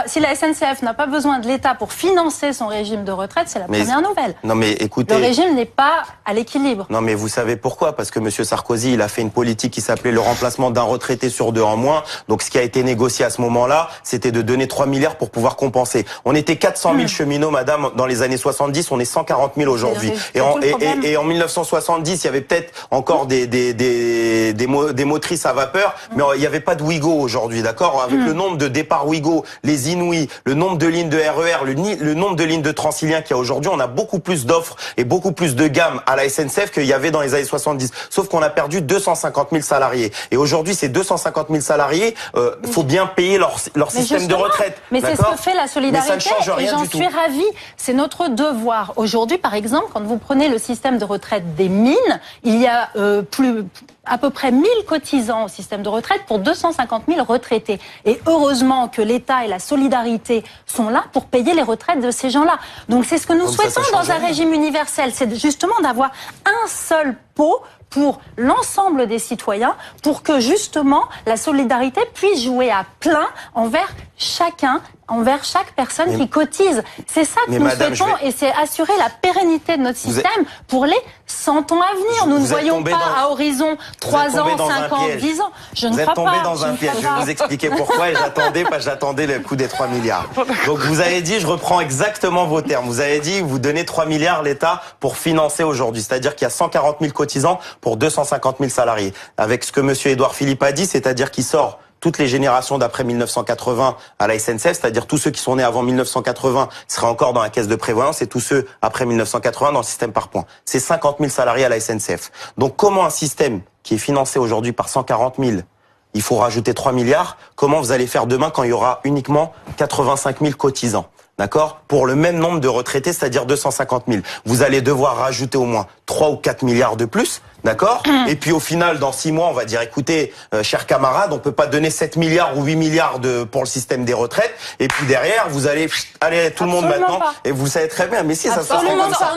si la SNCF n'a pas besoin de l'État pour financer son régime de retraite, c'est la première nouvelle. Non mais écoutez, le régime n'est pas à l'équilibre. Non mais vous savez pourquoi? Parce que Monsieur Sarkozy, il a fait une politique qui s'appelait le remplacement d'un retraité sur 2 en moins. Donc ce qui a été négocié à ce moment-là, c'était de donner 3 milliards pour pouvoir compenser. On était 400 000 cheminots, madame, dans les années 70, on est 140 000 aujourd'hui. Et en 1970, il y avait peut-être encore des motrices à vapeur, mais il n'y avait pas de Ouigo aujourd'hui, d'accord? Avec le nombre de départs Ouigo, les Inouïs, le nombre de lignes de RER, le nombre de lignes de Transilien qu'il y a aujourd'hui, on a beaucoup plus d'offres et beaucoup plus de gamme à la SNCF qu'il y avait dans les années 70. Sauf qu'on a perdu 250 000 salariés. Et aujourd'hui, ces 250 000 salariés, faut bien payer leur système de retraite. Mais c'est ce que fait la solidarité, mais ça ne change rien et j'en suis ravie. C'est notre devoir. Aujourd'hui, par exemple, quand vous prenez le système de retraite des mines, il y a à peu près 1000 cotisants au système de retraite pour 250 000 retraités. Et heureusement que l'État et la solidarité sont là pour payer les retraites de ces gens-là. Donc c'est ce que nous souhaitons dans un régime universel, c'est justement d'avoir un seul pot pour l'ensemble des citoyens, pour que justement la solidarité puisse jouer à plein envers chacun, envers chaque personne qui cotise. C'est ça que nous souhaitons, et c'est assurer la pérennité de notre système pour les 100 ans à venir. Nous ne voyons pas à horizon 3 ans, 5 ans, 10 ans. Je ne crois pas. Vous êtes tombé dans un piège. Je vais vous expliquer pourquoi, et j'attendais le coup des 3 milliards. Donc vous avez dit, je reprends exactement vos termes, vous avez dit, vous donnez 3 milliards l'État pour financer aujourd'hui. C'est-à-dire qu'il y a 140 000 cotisants pour 250 000 salariés. Avec ce que monsieur Édouard Philippe a dit, c'est-à-dire qu'il sort toutes les générations d'après 1980 à la SNCF, c'est-à-dire tous ceux qui sont nés avant 1980 seraient encore dans la caisse de prévoyance, et tous ceux après 1980 dans le système par points. C'est 50 000 salariés à la SNCF. Donc comment un système qui est financé aujourd'hui par 140 000, il faut rajouter 3 milliards, comment vous allez faire demain quand il y aura uniquement 85 000 cotisants? D'accord? Pour le même nombre de retraités, c'est-à-dire 250 000. Vous allez devoir rajouter au moins 3 ou 4 milliards de plus, d'accord? Et puis au final, dans 6 mois, on va dire, écoutez, chers camarades, on peut pas donner 7 milliards ou 8 milliards pour le système des retraites. Et puis derrière, vous allez, tout le monde maintenant. Et vous savez très bien, mais si, ça se passe comme ça.